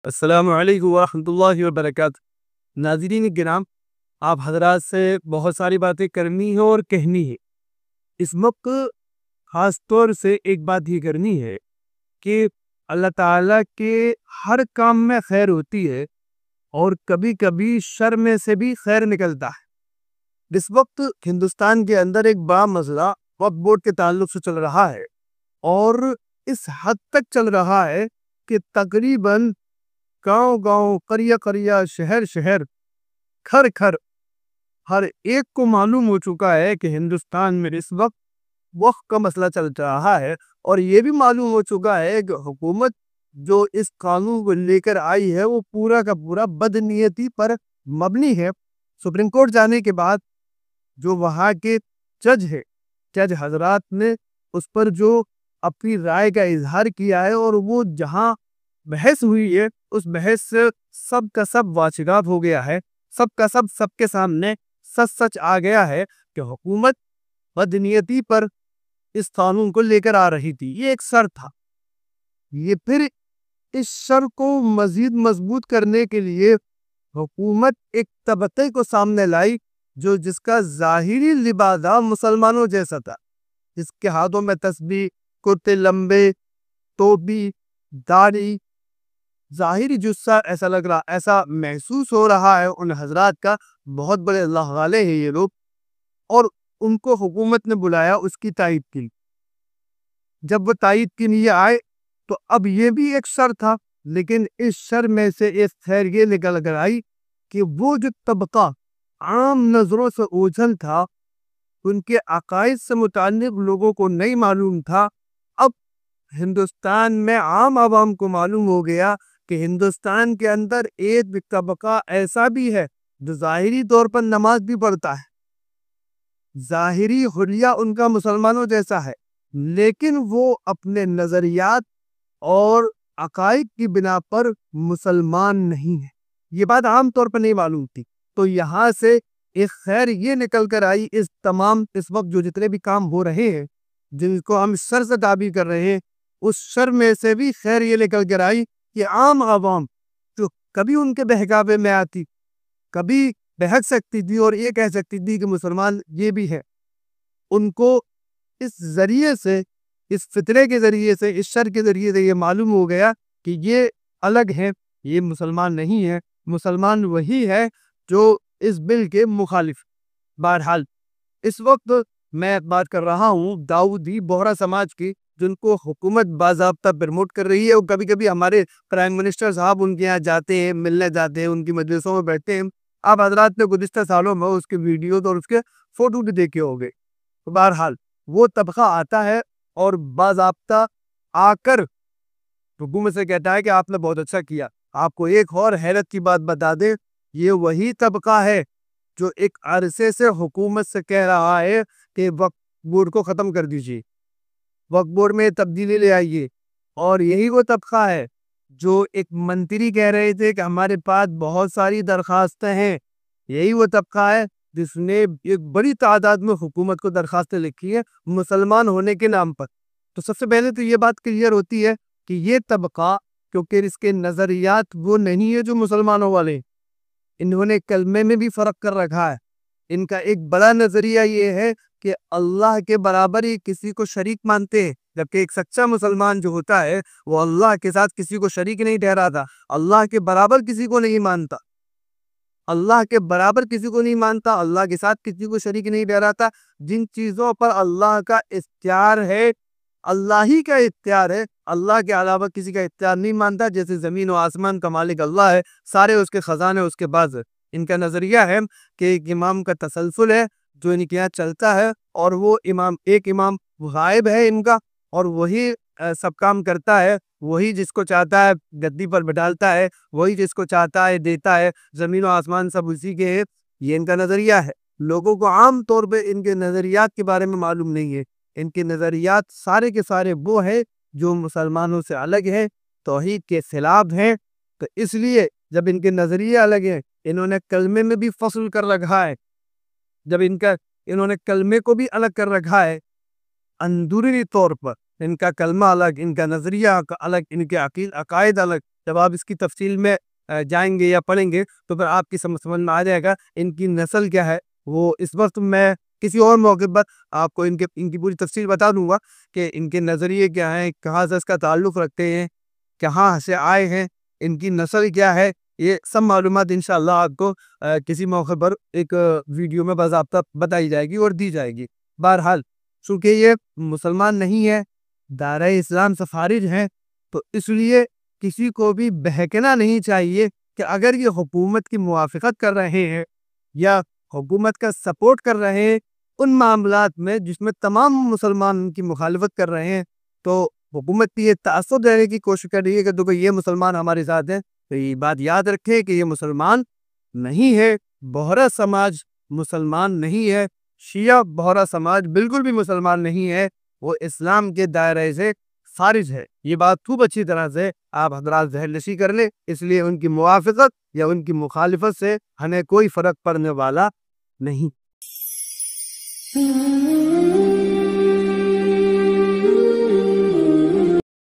السلام علیکم ورحمۃ اللہ وبرکاتہ۔ ناظرین کرام، آپ حضرات سے بہت ساری باتیں کرنی ہے اور کہنی ہے۔ اس وقت خاص طور سے ایک بات یہ کرنی ہے کہ اللہ تعالیٰ کے ہر کام میں خیر ہوتی ہے اور کبھی کبھی شر میں سے بھی خیر نکلتا ہے۔ اس وقت ہندوستان کے اندر ایک بڑا مسئلہ وقف بورڈ کے تعلق سے چل رہا ہے، اور اس حد تک چل رہا ہے کہ تقریباً گاؤں گاؤں، قریہ قریہ، شہر شہر، گھر گھر، ہر ایک کو معلوم ہو چکا ہے کہ ہندوستان میں اس وقت وقف کا مسئلہ چل رہا ہے، اور یہ بھی معلوم ہو چکا ہے کہ حکومت جو اس قانون کو لے کر آئی ہے وہ پورا کا پورا بدنیتی پر مبنی ہے۔ سپریم کورٹ جانے کے بعد جو وہاں کے جج حضرات نے اس پر جو اپنی رائے کا اظہار کیا ہے، اور وہ جہاں بحث ہوئی ہے اس بحث سے سب کا سب واضح ہو گیا ہے، سب کے سامنے سچ آ گیا ہے کہ حکومت بدنیتی پر اس قانون کو لے کر آ رہی تھی۔ یہ ایک شر تھا، یہ پھر اس شر کو مزید مضبوط کرنے کے لیے حکومت ایک طبقے کو سامنے لائی جس کا ظاہری لبادہ مسلمانوں جیسا تھا، جس کے ہاتھوں میں تسبیح، کرتے لمبے، ٹوپی، داڑھی، ظاہری جسہ ایسا لگ رہا، ایسا محسوس ہو رہا ہے ان حضرات کا بہت بڑے اللہ والے ہیں یہ لوگ، اور ان کو حکومت نے بلایا اس کی تائید کے لیے۔ جب وہ تائید کے لیے آئے تو اب یہ بھی ایک شر تھا، لیکن اس شر میں سے ایک خیر یہ نکل کر آئی کہ وہ جو طبقہ عام نظروں سے اوجھل تھا، ان کے عقائد سے متعلق لوگوں کو نہیں معلوم تھا، اب ہندوستان میں عام عوام کو معلوم ہو گیا کہ ہندوستان کے اندر ایک طبقہ ایسا بھی ہے جو ظاہری طور پر نماز بھی پڑھتا ہے، ظاہری حلیہ ان کا مسلمانوں جیسا ہے، لیکن وہ اپنے نظریات اور عقائد کی بنا پر مسلمان نہیں ہے۔ یہ بات عام طور پر نہیں معلوم تھی، تو یہاں سے ایک خیر یہ نکل کر آئی اس وقت جو جتنے بھی کام ہو رہے ہیں جن کو ہم شر سے تعبیر کر رہے ہیں، اس شر میں سے بھی خیر یہ نکل کر آئی کہ عام عوام جو کبھی ان کے بہکاوے میں آتی، کبھی بہک سکتی تھی اور یہ کہہ سکتی تھی کہ مسلمان یہ بھی ہے، ان کو اس ذریعے سے، اس فتنے کے ذریعے سے، اس شر کے ذریعے سے یہ معلوم ہو گیا کہ یہ الگ ہے، یہ مسلمان نہیں ہے، مسلمان وہی ہے جو اس بل کے مخالف۔ بہرحال اس وقت میں بات کر رہا ہوں داؤدی بوہرا سماج کی، جن کو حکومت باضابطہ پروموٹ کر رہی ہے، اور کبھی کبھی ہمارے پرائم منسٹر صاحب ان کے یہاں جاتے ہیں، ملنے جاتے ہیں، ان کی مجلسوں میں بیٹھتے ہیں۔ آپ حضرات نے گزشتہ سالوں میں اس کے ویڈیوز اور اس کے فوٹو بھی دیکھے ہوں گے۔ بہرحال وہ طبقہ آتا ہے اور باضابطہ آ کر حکومت سے کہتا ہے کہ آپ نے بہت اچھا کیا۔ آپ کو ایک اور حیرت کی بات بتا دیں، یہ وہی طبقہ ہے جو ایک عرصے سے حکومت سے کہہ رہا ہے کہ وقف بورڈ کو ختم کر دیجیے، وقف بورڈ میں تبدیلی لے آئیے، اور یہی وہ طبقہ ہے جو ایک منتری کہہ رہے تھے کہ ہمارے پاس بہت ساری درخواستیں ہیں، یہی وہ طبقہ ہے جس نے ایک بڑی تعداد میں حکومت کو درخواستیں لکھی ہیں مسلمان ہونے کے نام پر۔ تو سب سے پہلے تو یہ بات کلیئر ہوتی ہے کہ یہ طبقہ، کیونکہ اس کے نظریات وہ نہیں ہے جو مسلمانوں والے، انہوں نے کلمے میں بھی فرق کر رکھا ہے۔ ان کا ایک بڑا نظریہ یہ ہے کہ اللہ کے برابر ہی کسی کو شریک مانتے ہیں، جبکہ ایک سچا مسلمان جو ہوتا ہے وہ اللہ کے ساتھ کسی کو شریک نہیں ٹھہراتا، اللہ کے برابر کسی کو نہیں مانتا، اللہ کے برابر کسی کو نہیں مانتا، اللہ کے ساتھ کسی کو شریک نہیں ٹھہراتا۔ جن چیزوں پر اللہ کا اختیار ہے، اللہ ہی کا اختیار ہے، اللہ کے علاوہ کسی کا اختیار نہیں مانتا۔ جیسے زمین و آسمان کا مالک اللہ ہے، سارے اس کے خزانے اس کے باز ہے۔ ان کا نظریہ ہے کہ ایک امام کا تسلسل ہے جو ان کے یہاں چلتا ہے، اور وہ ایک امام غائب ہے ان کا، اور وہی سب کام کرتا ہے، وہی جس کو چاہتا ہے گدی پر بٹھالتا ہے، وہی جس کو چاہتا ہے دیتا ہے، زمین و آسمان سب اسی کے ہے۔ یہ ان کا نظریہ ہے۔ لوگوں کو عام طور پہ ان کے نظریات کے بارے میں معلوم نہیں ہے۔ ان کے نظریات سارے کے سارے وہ ہیں جو مسلمانوں سے الگ ہیں، توحید کے خلاف ہیں۔ تو اس لیے جب ان کے نظریے الگ ہیں، انہوں نے کلمے میں بھی فصل کر رکھا ہے، جب انہوں نے کلمے کو بھی الگ کر رکھا ہے، اندرونی طور پر ان کا کلمہ الگ، ان کا نظریہ الگ، ان کے عقائد الگ، جب آپ اس کی تفصیل میں جائیں گے یا پڑھیں گے تو پھر آپ کی سمجھ میں آ جائے گا ان کی نسل کیا ہے. وہ اس وقت میں کسی اور موقع پر آپ کو ان کی پوری تفصیل بتا دوں گا کہ ان کے نظریے کیا ہیں, کہاں سے اس کا تعلق رکھتے ہیں, کہاں سے آئے ہیں, ان کی نسل کیا ہے. یہ سب معلومات انشاءاللہ آپ کو کسی موقع پر ایک ویڈیو میں باضابطہ بتائی جائے گی اور دی جائے گی. بہرحال چونکہ یہ مسلمان نہیں ہے, دائرہ اسلام سے خارج ہیں, تو اس لیے کسی کو بھی بہکنا نہیں چاہیے کہ اگر یہ حکومت کی موافقت کر رہے ہیں یا حکومت کا سپورٹ کر رہے ہیں ان معاملات میں جس میں تمام مسلمان ان کی مخالفت کر رہے ہیں, تو حکومت کی یہ تعصب دینے کی کوشش کر رہی ہے کہ دیکھو یہ مسلمان ہمارے ساتھ ہیں. تو یہ بات یاد رکھیں کہ یہ مسلمان نہیں ہے, بہرا سماج مسلمان نہیں ہے, شیعہ بہرا سماج بالکل بھی مسلمان نہیں ہے, وہ اسلام کے دائرے سے خارج ہے. یہ بات خوب اچھی طرح سے آپ حضرات ذہن نشی کر لیں. اس لیے ان کی موافقت یا ان کی مخالفت سے ہمیں کوئی فرق پڑنے والا نہیں.